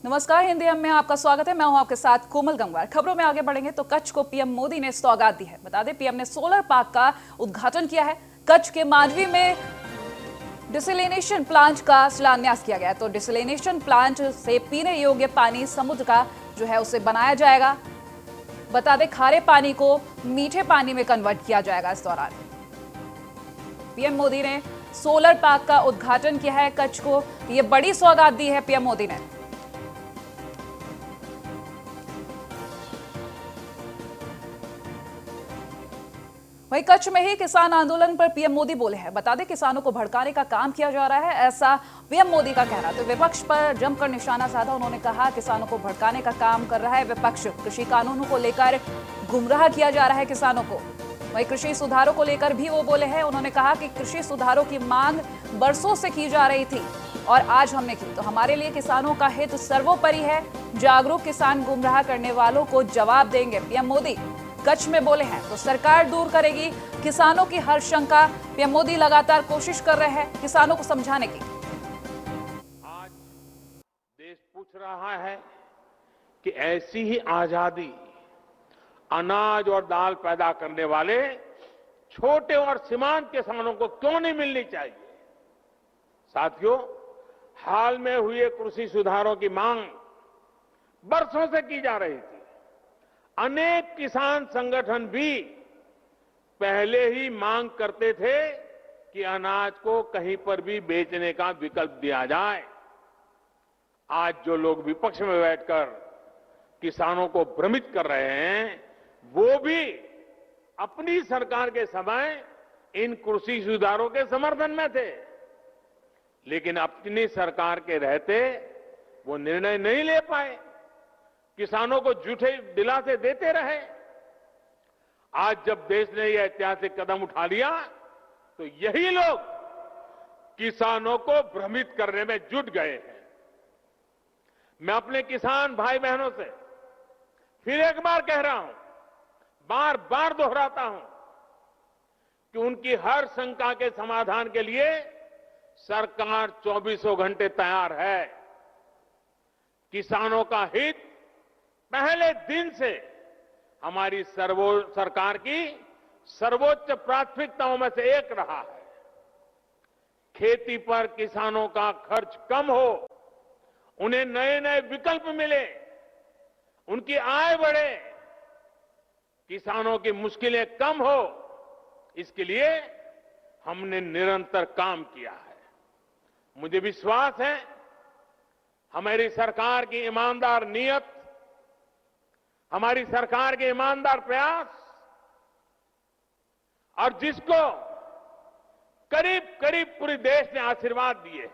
नमस्कार, हिंदी हम में आपका स्वागत है। मैं हूं आपके साथ कोमल गंगवार। खबरों में आगे बढ़ेंगे तो कच्छ को पीएम मोदी ने सौगात दी है। बता दें, पीएम ने सोलर पार्क का उद्घाटन किया है। कच्छ के मांडवी में डिसैलिनेशन प्लांट का शिलान्यास किया गया है। तो डिसैलिनेशन प्लांट से पीने योग्य पानी समुद्र का जो है उसे बनाया जाएगा। बता दें, खारे पानी को मीठे पानी में कन्वर्ट किया जाएगा। इस दौरान पीएम मोदी ने सोलर पार्क का उद्घाटन किया है। कच्छ को यह बड़ी सौगात दी है पीएम मोदी ने। वहीं कच्छ में ही किसान आंदोलन पर पीएम मोदी बोले हैं। बता दें, किसानों को भड़काने का काम किया जा रहा है, ऐसा पीएम मोदी का कहना। तो विपक्ष पर जमकर निशाना साधा। उन्होंने कहा, किसानों को भड़काने का काम कर रहा है विपक्ष। कृषि कानूनों को लेकर गुमराह किया जा रहा है किसानों को। वहीं कृषि सुधारों को लेकर भी वो बोले हैं। उन्होंने कहा कि कृषि सुधारों की मांग बरसों से की जा रही थी और आज हमने की। तो हमारे लिए किसानों का हित सर्वोपरि है। जागरूक किसान गुमराह करने वालों को जवाब देंगे, पीएम मोदी कच्छ में बोले हैं। तो सरकार दूर करेगी किसानों की हर शंका। पीएम मोदी लगातार कोशिश कर रहे हैं किसानों को समझाने की। आज देश पूछ रहा है कि ऐसी ही आजादी अनाज और दाल पैदा करने वाले छोटे और सीमांत किसानों को क्यों नहीं मिलनी चाहिए। साथियों, हाल में हुए कृषि सुधारों की मांग बरसों से की जा रही थी। अनेक किसान संगठन भी पहले ही मांग करते थे कि अनाज को कहीं पर भी बेचने का विकल्प दिया जाए। आज जो लोग विपक्ष में बैठकर किसानों को भ्रमित कर रहे हैं, वो भी अपनी सरकार के समय इन कृषि सुधारों के समर्थन में थे, लेकिन अपनी सरकार के रहते वो निर्णय नहीं ले पाए, किसानों को झूठे दिलासे देते रहे। आज जब देश ने यह ऐतिहासिक कदम उठा लिया तो यही लोग किसानों को भ्रमित करने में जुट गए हैं। मैं अपने किसान भाई बहनों से फिर एक बार कह रहा हूं, बार बार दोहराता हूं कि उनकी हर शंका के समाधान के लिए सरकार 24 घंटे तैयार है। किसानों का हित पहले दिन से हमारी सरकार की सर्वोच्च प्राथमिकताओं में से एक रहा है। खेती पर किसानों का खर्च कम हो, उन्हें नए नए विकल्प मिले, उनकी आय बढ़े, किसानों की मुश्किलें कम हो, इसके लिए हमने निरंतर काम किया है। मुझे विश्वास है हमारी सरकार की ईमानदार नीयत, हमारी सरकार के ईमानदार प्रयास और जिसको करीब करीब पूरे देश ने आशीर्वाद दिए हैं,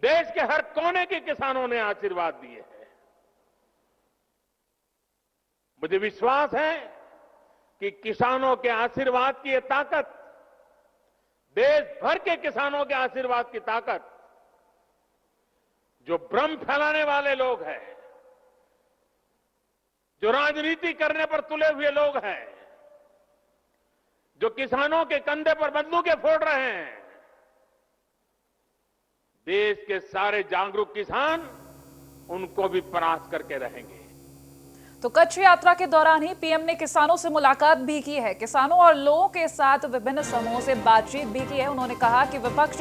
देश के हर कोने के किसानों ने आशीर्वाद दिए हैं। मुझे विश्वास है कि किसानों के आशीर्वाद की ये ताकत, देश भर के किसानों के आशीर्वाद की ताकत, जो भ्रम फैलाने वाले लोग हैं, जो राजनीति करने पर तुले हुए लोग हैं, जो किसानों के कंधे पर बंदूकें फोड़ रहे हैं, देश के सारे जागरूक किसान उनको भी परास्त करके रहेंगे। तो कच्छ यात्रा के दौरान ही पीएम ने किसानों से मुलाकात भी की है। किसानों और लोगों के साथ विभिन्न समूहों से बातचीत भी की है। उन्होंने कहा कि विपक्ष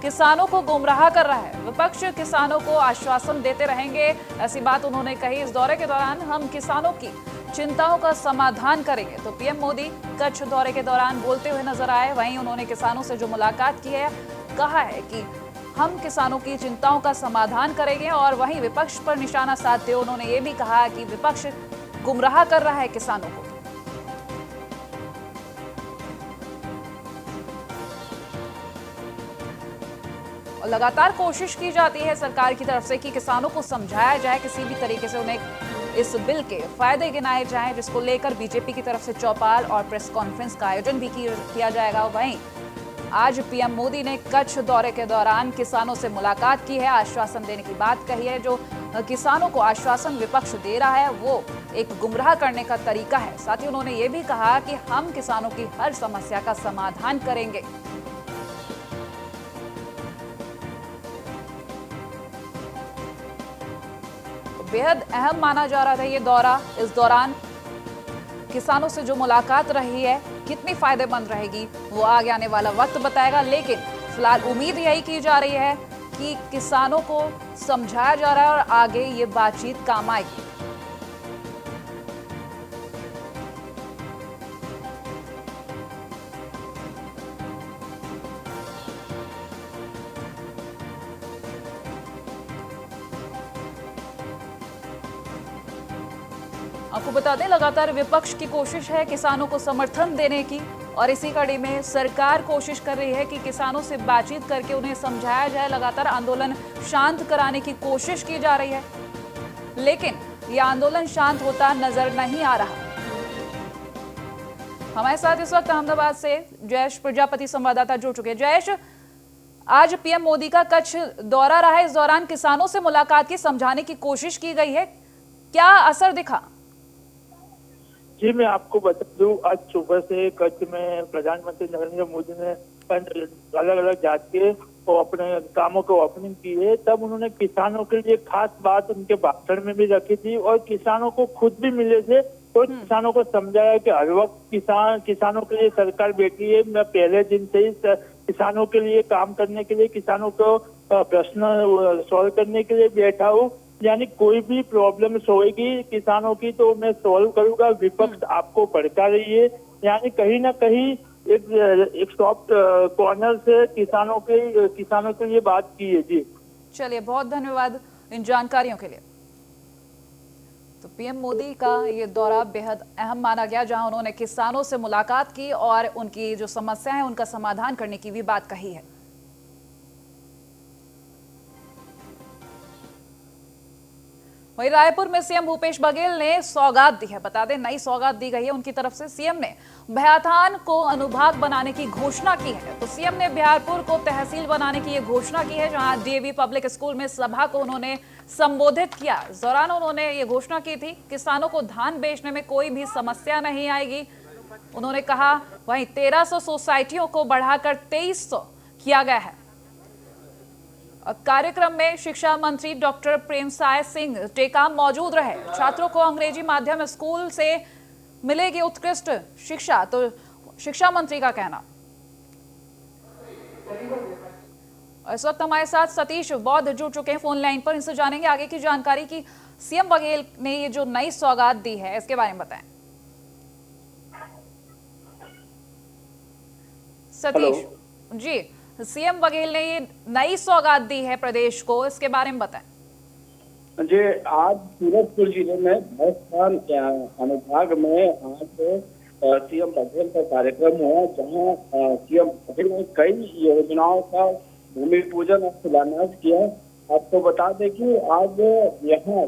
किसानों को गुमराह कर रहा है, विपक्ष किसानों को आश्वासन देते रहेंगे, ऐसी बात उन्होंने कही। इस दौरे के दौरान हम किसानों की चिंताओं का समाधान करेंगे। तो पीएम मोदी कच्छ दौरे के दौरान बोलते हुए नजर आए। वहीं उन्होंने किसानों से जो मुलाकात की है, कहा है कि हम किसानों की चिंताओं का समाधान करेंगे। और वहीं विपक्ष पर निशाना साधते हुए उन्होंने ये भी कहा कि विपक्ष गुमराह कर रहा है किसानों को। और लगातार कोशिश की जाती है सरकार की तरफ से कि किसानों को समझाया जाए, किसी भी तरीके से उन्हें इस बिल के फायदे गिनाए जाएं, जिसको लेकर बीजेपी की तरफ से चौपाल और प्रेस कॉन्फ्रेंस का आयोजन भी किया जाएगा। वहीं आज पीएम मोदी ने कच्छ दौरे के दौरान किसानों से मुलाकात की है, आश्वासन देने की बात कही है। जो किसानों को आश्वासन विपक्ष दे रहा है वो एक गुमराह करने का तरीका है। साथ ही उन्होंने ये भी कहा कि हम किसानों की हर समस्या का समाधान करेंगे। बेहद अहम माना जा रहा था ये दौरा। इस दौरान किसानों से जो मुलाकात रही है कितनी फायदेमंद रहेगी वो आगे आने वाला वक्त बताएगा, लेकिन फिलहाल उम्मीद यही की जा रही है कि किसानों को समझाया जा रहा है और आगे ये बातचीत काम आएगी। आपको बता दें, लगातार विपक्ष की कोशिश है किसानों को समर्थन देने की, और इसी कड़ी में सरकार कोशिश कर रही है कि किसानों से बातचीत करके उन्हें समझाया जाए। लगातार आंदोलन शांत कराने की कोशिश की जा रही है, लेकिन यह आंदोलन शांत होता नजर नहीं आ रहा। हमारे साथ इस वक्त अहमदाबाद से जयेश प्रजापति संवाददाता जुड़ चुके हैं। जयेश, आज पीएम मोदी का कच्छ दौरा रहा है, इस दौरान किसानों से मुलाकात की, समझाने की कोशिश की गई है, क्या असर दिखा? जी, मैं आपको बता दूं, आज सुबह से कच्छ में प्रधानमंत्री नरेंद्र मोदी ने अलग अलग जाके और अपने कामों को ओपनिंग की है। तब उन्होंने किसानों के लिए खास बात उनके भाषण में भी रखी थी और किसानों को खुद भी मिले थे और किसानों को समझाया कि हर वक्त किसानों के लिए सरकार बैठी है। मैं पहले दिन से ही किसानों के लिए काम करने के लिए, किसानों को प्रश्न सॉल्व करने के लिए बैठा हूँ। यानी कोई भी प्रॉब्लम्स होगी किसानों की तो मैं सॉल्व करूंगा। विपक्ष आपको भड़का रही है, यानी कहीं ना कहीं एक सॉफ्ट कॉर्नर से किसानों के लिए बात की है। जी चलिए, बहुत धन्यवाद इन जानकारियों के लिए। तो पीएम मोदी का ये दौरा बेहद अहम माना गया, जहां उन्होंने किसानों से मुलाकात की और उनकी जो समस्या है उनका समाधान करने की भी बात कही है। वहीं रायपुर में सीएम भूपेश बघेल ने सौगात दी है। बता दें, नई सौगात दी गई है उनकी तरफ से। सीएम ने भयाथान को अनुभाग बनाने की घोषणा की है। तो सीएम ने बिहारपुर को तहसील बनाने की ये घोषणा की है, जहां डीएवी पब्लिक स्कूल में सभा को उन्होंने संबोधित किया। इस दौरान उन्होंने ये घोषणा की थी, किसानों को धान बेचने में कोई भी समस्या नहीं आएगी, उन्होंने कहा। वहीं 1300 सोसाइटियों को बढ़ाकर 2300 किया गया है। कार्यक्रम में शिक्षा मंत्री डॉक्टर प्रेमसाय सिंह टेकाम मौजूद रहे। छात्रों को अंग्रेजी माध्यम स्कूल से मिलेगी उत्कृष्ट शिक्षा, तो शिक्षा मंत्री का कहना। इस वक्त हमारे साथ सतीश बौद्ध जुड़ चुके हैं फोन लाइन पर, इनसे जानेंगे आगे की जानकारी कि सीएम बघेल ने ये जो नई सौगात दी है इसके बारे में बताएं। सतीश जी, सीएम बघेल ने ये नई सौगात दी है प्रदेश को, इसके बारे में बताएं। जी, आज सूरजपुर जिले में भयाथान अनुभाग में आज सीएम बघेल का कार्यक्रम हुआ, जहां सीएम बघेल ने कई योजनाओं का भूमि पूजन और शिलान्यास किया। आपको बता दें कि आज यहाँ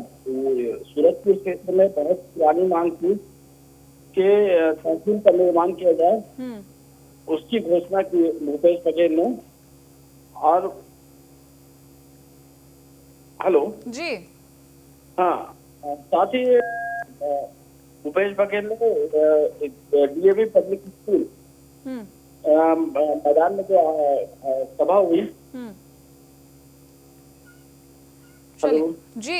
सूरजपुर क्षेत्र में बहुत पुरानी मांग थी कि तहसील का निर्माण किया जाए, उसकी घोषणा की भूपेश बघेल ने। और हेलो जी, हाँ, साथ ही भूपेश बघेल ने डीएवी पब्लिक स्कूल मैदान में जो सभा हुई। चलिए जी,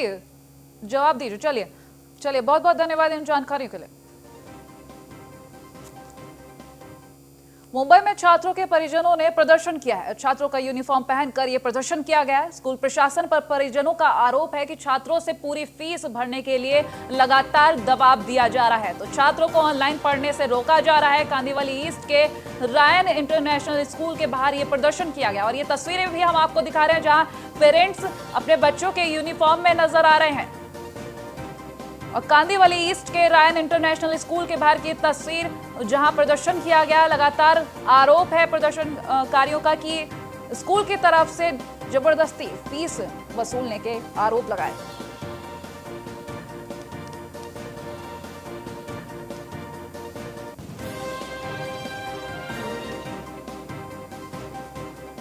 जवाब दीजिए। चलिए, बहुत बहुत धन्यवाद इन जानकारियों के लिए। मुंबई में छात्रों के परिजनों ने प्रदर्शन किया है। छात्रों का यूनिफॉर्म पहनकर यह प्रदर्शन किया गया है। स्कूल प्रशासन पर परिजनों का आरोप है कि छात्रों से पूरी फीस भरने के लिए लगातार दबाव दिया जा रहा है। तो छात्रों को ऑनलाइन पढ़ने से रोका जा रहा है। कांदीवली ईस्ट के रायन इंटरनेशनल स्कूल के बाहर यह प्रदर्शन किया गया और ये तस्वीरें भी हम आपको दिखा रहे हैं, जहां पेरेंट्स अपने बच्चों के यूनिफॉर्म में नजर आ रहे हैं। और कांदीवली ईस्ट के रायन इंटरनेशनल स्कूल के बाहर की तस्वीर, जहां प्रदर्शन किया गया। लगातार आरोप है प्रदर्शनकारियों का कि स्कूल की तरफ से जबरदस्ती फीस वसूलने के आरोप लगाए।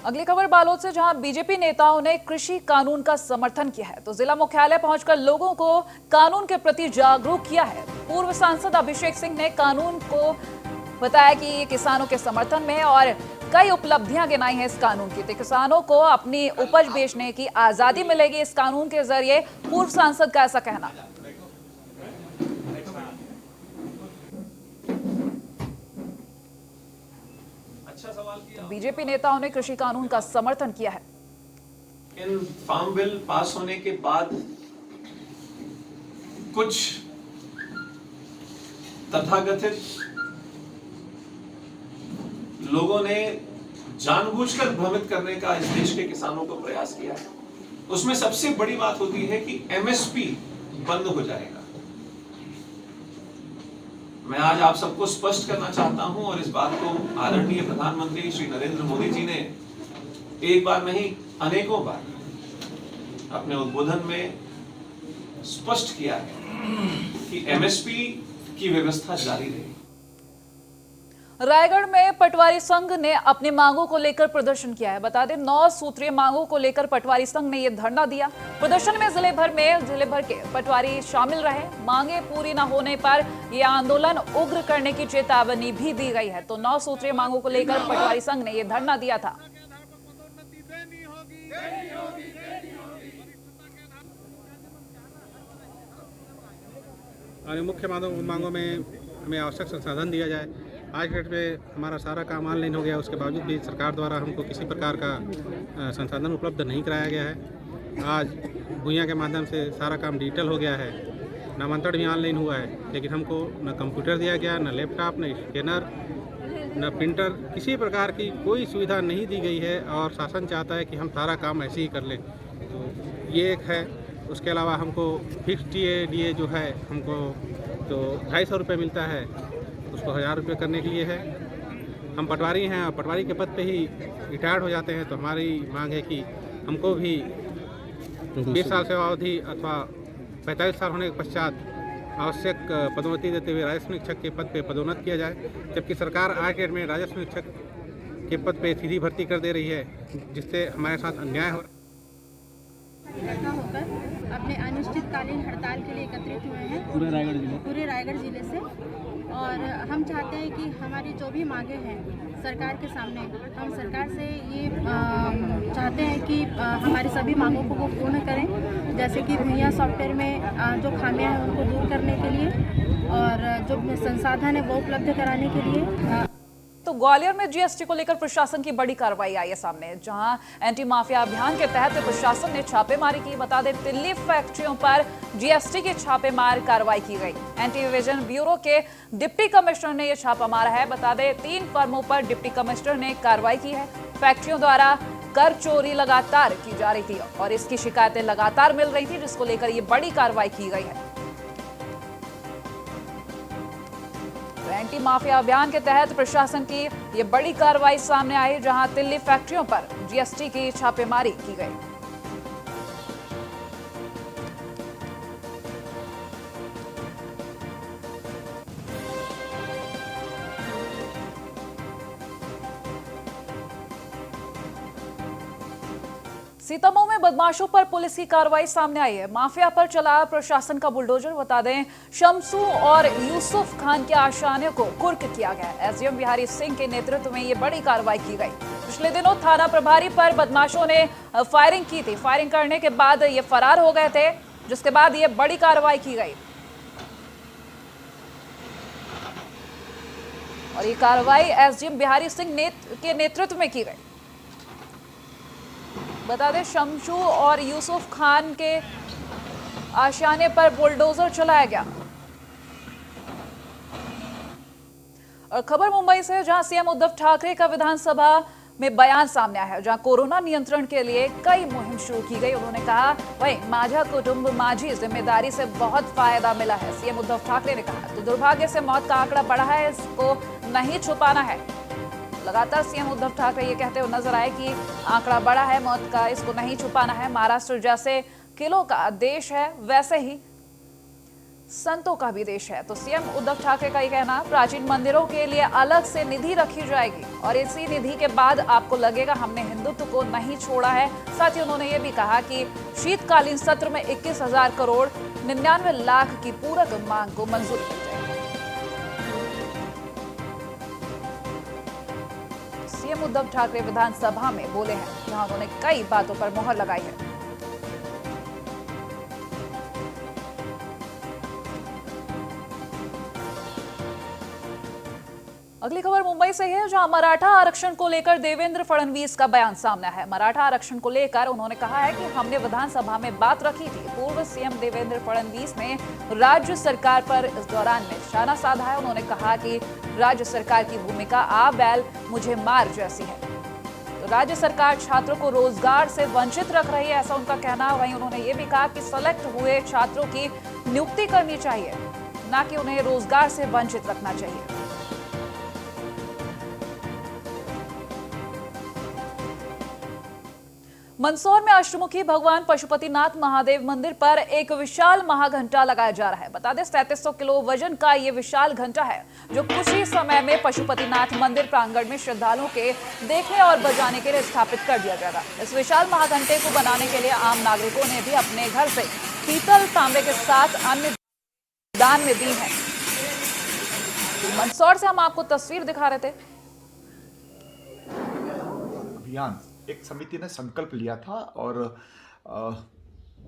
अगली खबर बालोद से, जहां बीजेपी नेताओं ने कृषि कानून का समर्थन किया है। तो जिला मुख्यालय पहुंचकर लोगों को कानून के प्रति जागरूक किया है। पूर्व सांसद अभिषेक सिंह ने कानून को बताया कि ये किसानों के समर्थन में और कई उपलब्धियां गिनाई हैं इस कानून की। तो किसानों को अपनी उपज बेचने की आजादी मिलेगी इस कानून के जरिए, पूर्व सांसद का ऐसा कहना। अच्छा सवाल किया। बीजेपी नेताओं ने कृषि कानून का समर्थन किया है। इन फार्म बिल पास होने के बाद कुछ तथाकथित लोगों ने जानबूझकर भ्रमित करने का इस देश के किसानों को प्रयास किया है। उसमें सबसे बड़ी बात होती है कि एमएसपी बंद हो जाएगा। मैं आज आप सबको स्पष्ट करना चाहता हूं और इस बात को आदरणीय प्रधानमंत्री श्री नरेंद्र मोदी जी ने एक बार नहीं अनेकों बार अपने उद्बोधन में स्पष्ट किया है कि एमएसपी की व्यवस्था जारी रहेगी। रायगढ़ में पटवारी संघ ने अपनी मांगों को लेकर प्रदर्शन किया है। बता दें 9 सूत्रीय मांगों को लेकर पटवारी संघ ने यह धरना दिया। प्रदर्शन में जिले भर के पटवारी शामिल रहे। मांगे पूरी न होने पर यह आंदोलन उग्र करने की चेतावनी भी दी गई है। तो 9 सूत्रीय मांगों को लेकर पटवारी संघ ने यह धरना दिया था। मुख्य मांगों में हमें आवश्यक संसाधन दिया जाए। आज के डेट में हमारा सारा काम ऑनलाइन हो गया, उसके बावजूद भी सरकार द्वारा हमको किसी प्रकार का संसाधन उपलब्ध नहीं कराया गया है। आज भूया के माध्यम से सारा काम डिजिटल हो गया है, नामांतरण भी ऑनलाइन हुआ है, लेकिन हमको न कंप्यूटर दिया गया, न लैपटॉप, न स्कैनर, न प्रिंटर, किसी प्रकार की कोई सुविधा नहीं दी गई है। और शासन चाहता है कि हम सारा काम ऐसे ही कर लें। तो ये एक है। उसके अलावा हमको फिक्स DA जो है हमको तो 250 रुपये मिलता है, उसको 1000 रुपये करने के लिए है। हम पटवारी हैं और पटवारी के पद पे ही रिटायर्ड हो जाते हैं। तो हमारी मांग है कि हमको भी 20 साल सेवा अवधि अथवा 45 साल होने के पश्चात आवश्यक पदोन्नति देते हुए राजस्व निरीक्षक के पद पे पदोन्नत किया जाए। जबकि सरकार आज के डेट में राजस्व निरीक्षक के पद पे सीधी भर्ती कर दे रही है, जिससे हमारे साथ अन्याय हो रहा है। इकट्ठा होकर अपने अनिश्चितकालीन हड़ताल के लिए एकत्रित हुए हैं पूरे रायगढ़ जिले से। और हम चाहते हैं कि हमारी जो भी मांगे हैं सरकार के सामने, हम सरकार से ये चाहते हैं कि हमारी सभी मांगों को वो पूर्ण करें। जैसे कि भूया सॉफ्टवेयर में जो खामियां हैं उनको दूर करने के लिए और जो संसाधन है वो उपलब्ध कराने के लिए। तो ग्वालियर में जीएसटी को लेकर प्रशासन की बड़ी कार्रवाई आई है सामने, जहां एंटी माफिया अभियान के तहत प्रशासन ने छापेमारी की। बता दें तिल्ली फैक्ट्रियों पर जीएसटी की छापेमार कार्रवाई की गई। एंटी विजन ब्यूरो के डिप्टी कमिश्नर ने यह छापा मारा है। बता दें 3 फर्मों पर डिप्टी कमिश्नर ने कार्रवाई की है। फैक्ट्रियों द्वारा कर चोरी लगातार की जा रही थी और इसकी शिकायतें लगातार मिल रही थी, जिसको लेकर यह बड़ी कार्रवाई की गई है। एंटी माफिया अभियान के तहत प्रशासन की ये बड़ी कार्रवाई सामने आई, जहां तिल्ली फैक्ट्रियों पर जीएसटी की छापेमारी की गई। सीतामऊ में बदमाशों पर पुलिस की कार्रवाई सामने आई है। माफिया पर चला प्रशासन का बुलडोजर। बता दें शमसू और यूसुफ खान के आशियाने को कुर्क किया गया। एसडीएम बिहारी सिंह के नेतृत्व में ये बड़ी कार्रवाई की गई। पिछले दिनों थाना प्रभारी पर बदमाशों ने फायरिंग की थी। फायरिंग करने के बाद ये फरार हो गए थे, जिसके बाद ये बड़ी कार्रवाई की गई और ये कार्रवाई एसडीएम बिहारी सिंह के नेतृत्व में की गई। बता दें शमशू और यूसुफ खान के आशियाने पर बुलडोजर चलाया गया। और खबर मुंबई से, जहां सीएम उद्धव ठाकरे का विधानसभा में बयान सामने आया है, जहां कोरोना नियंत्रण के लिए कई मुहिम शुरू की गई। उन्होंने कहा वही माझा कुटुंब माझी जिम्मेदारी से बहुत फायदा मिला है। सीएम उद्धव ठाकरे ने कहा तो दुर्भाग्य से मौत का आंकड़ा बढ़ा है, इसको नहीं छुपाना है। लगातार सीएम उद्धव ठाकरे ये कहते हुए नजर आए कि आंकड़ा बड़ा है मौत का, इसको नहीं छुपाना है। महाराष्ट्र जैसे किलों का देश है, वैसे ही संतों का भी देश है। तो सीएम उद्धव ठाकरे का ये कहना, प्राचीन मंदिरों के लिए अलग से निधि रखी जाएगी और इसी निधि के बाद आपको लगेगा हमने हिंदुत्व को नहीं छोड़ा है। साथ ही उन्होंने ये भी कहा कि शीतकालीन सत्र में 21,000 करोड़ 99 लाख की पूरक मांग को मंजूरी दी जाएगी। सीएम सीएम उद्धव ठाकरे विधानसभा में बोले हैं, जहां उन्होंने कई बातों पर मोहर लगाई है। अगली खबर मुंबई से है, जहां मराठा आरक्षण को लेकर देवेंद्र फडणवीस का बयान सामने है। मराठा आरक्षण को लेकर उन्होंने कहा है कि हमने विधानसभा में बात रखी थी। पूर्व सीएम देवेंद्र फडणवीस ने राज्य सरकार पर इस दौरान निशाना साधा है। उन्होंने कहा कि राज्य सरकार की भूमिका आ बैल मुझे मार जैसी है। तो राज्य सरकार छात्रों को रोजगार से वंचित रख रही है, ऐसा उनका कहना है। वहीं उन्होंने ये भी कहा कि सेलेक्ट हुए छात्रों की नियुक्ति करनी चाहिए, न कि उन्हें रोजगार से वंचित रखना चाहिए। मंदसौर में अष्टमुखी भगवान पशुपतिनाथ महादेव मंदिर पर एक विशाल महाघंटा लगाया जा रहा है। बता दें 3700 किलो वजन का ये विशाल घंटा है, जो कुछ ही समय में पशुपतिनाथ मंदिर प्रांगण में श्रद्धालुओं के देखने और बजाने के लिए स्थापित कर दिया जाएगा। इस विशाल महाघंटे को बनाने के लिए आम नागरिकों ने भी अपने घर से पीतल, तांबे के साथ अन्य दान में दी है। मंदसौर से हम आपको तस्वीर दिखा रहे थे। अभियान एक समिति ने संकल्प लिया था और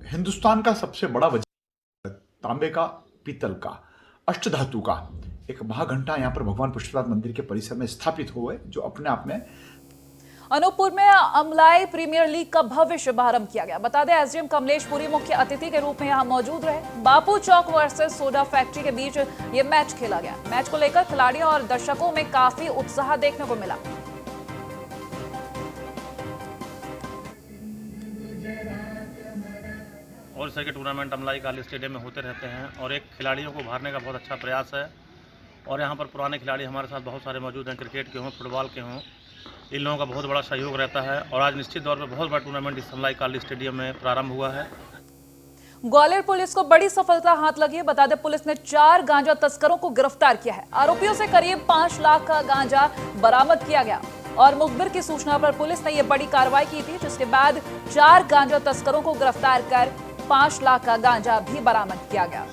हिंदुस्तान का सबसे बड़ा वजन तांबे का, पीतल का, अष्टधातु का एक महाघंटा यहाँ पर भगवान पशुपतिनाथ मंदिर के परिसर में स्थापित हुए, जो अपने आप में अनूपपुर में अमलाई प्रीमियर लीग का भव्य शुभारंभ किया गया। बता दें एसडीएम कमलेश पुरी मुख्य अतिथि के रूप में यहां मौजूद रहे। बापू चौक वर्सेस सोडा फैक्ट्री के बीच ये मैच खेला गया। मैच को लेकर खिलाड़ियों और दर्शकों में काफी उत्साह देखने को मिला। और इस तरह के टूर्नामेंट अमलाई काली स्टेडियम में होते रहते हैं और एक खिलाड़ियों को उभारने का बहुत अच्छा प्रयास है। और यहाँ पर पुराने खिलाड़ी हमारे साथ बहुत सारे मौजूद हैं, क्रिकेट के हों, फुटबॉल के हों। इन लोगों का बहुत बड़ा सहयोग रहता है और आज निश्चित तौर पर बहुत बड़ा टूर्नामेंट इस अमलाई काली स्टेडियम में प्रारंभ हुआ है। ग्वालियर पुलिस को बड़ी सफलता हाथ लगी है। बता दें पुलिस ने 4 गांजा तस्करों को गिरफ्तार किया है। आरोपियों से करीब 5 लाख का गांजा बरामद किया गया और मुखबिर की सूचना पर पुलिस ने यह बड़ी कार्रवाई की थी, जिसके बाद 4 गांजा तस्करों को गिरफ्तार कर 5 लाख का गांजा भी बरामद किया गया।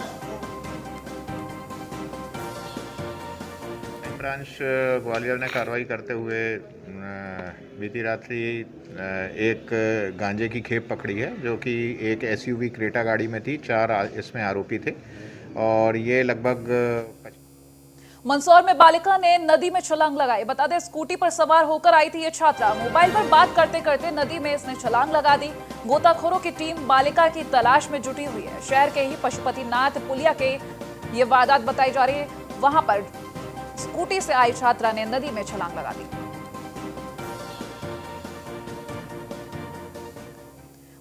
ब्रांच ग्वालियर ने कार्रवाई करते हुए बीती रात्रि एक गांजे की खेप पकड़ी है, जो कि एक एसयूवी क्रेटा गाड़ी में थी। 4 इसमें आरोपी थे और ये लगभग मंदसौर में बालिका ने नदी में छलांग लगाई। बता दें स्कूटी पर सवार होकर आई थी ये छात्रा। मोबाइल पर बात करते करते नदी में इसने छलांग लगा दी। गोताखोरों की टीम बालिका की तलाश में जुटी हुई है। शहर के ही पशुपतिनाथ पुलिया के ये वारदात बताई जा रही है। वहां पर स्कूटी से आई छात्रा ने नदी में छलांग लगा दी।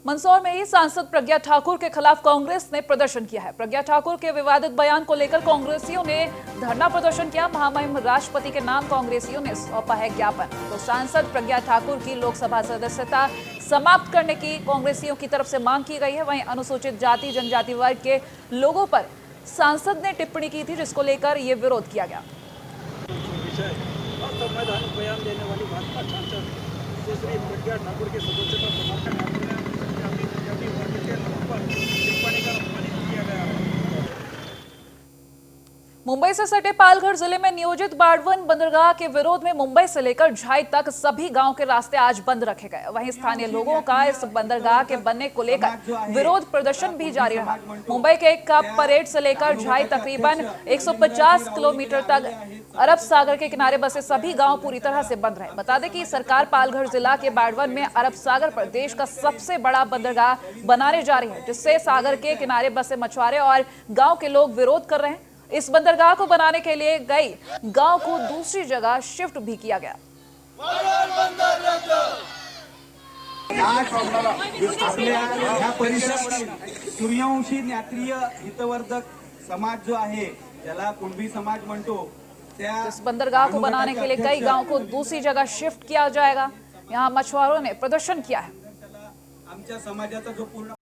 मंदसौर में ही सांसद प्रज्ञा ठाकुर के खिलाफ कांग्रेस ने प्रदर्शन किया है। प्रज्ञा ठाकुर के विवादित बयान को लेकर कांग्रेसियों ने धरना प्रदर्शन किया। महामहिम राष्ट्रपति के नाम कांग्रेसियों ने सौंपा है ज्ञापन। तो सांसद प्रज्ञा ठाकुर की लोकसभा सदस्यता समाप्त करने की कांग्रेसियों की तरफ से मांग की गई है। वहीं अनुसूचित जाति जनजाति वर्ग के लोगों पर सांसद ने टिप्पणी की थी, जिसको लेकर ये विरोध किया गया। असंवैधानिक बयान देने वाली भाजपा सांसद सुश्री प्रज्ञा ठाकुर की सदस्यता समाप्त करने पर टिप्पणी का अपमानित किया गया है। मुंबई से सटे पालघर जिले में नियोजित बाड़वन बंदरगाह के विरोध में मुंबई से लेकर झाई तक सभी गांव के रास्ते आज बंद रखे गए। वहीं स्थानीय लोगों का इस बंदरगाह के बनने को लेकर विरोध प्रदर्शन भी जारी रहा। मुंबई के कप परेड से लेकर झाई तकरीबन 150 किलोमीटर तक अरब सागर के किनारे बसे सभी गांव पूरी तरह से बंद रहे। बता दें कि सरकार पालघर जिला के बाड़वन में अरब सागर पर देश का सबसे बड़ा बंदरगाह बनाने जा रही है, जिससे सागर के किनारे बसे मछुआरे और गांव के लोग विरोध कर रहे हैं। इस बंदरगाह को बनाने के लिए गई गांव को दूसरी जगह शिफ्ट भी किया गया। आपल्या ह्या परिसरात सूर्यवंशी ज्ञात्रीय हितवर्धक समाज जो आहे, ज्याला कुणबी समाज म्हणतो, इस बंदरगाह को बनाने के लिए कई गांव को दूसरी जगह शिफ्ट किया जाएगा। यहां मछुआरों ने प्रदर्शन किया है। आमच्या समाजाचा जो पूर्ण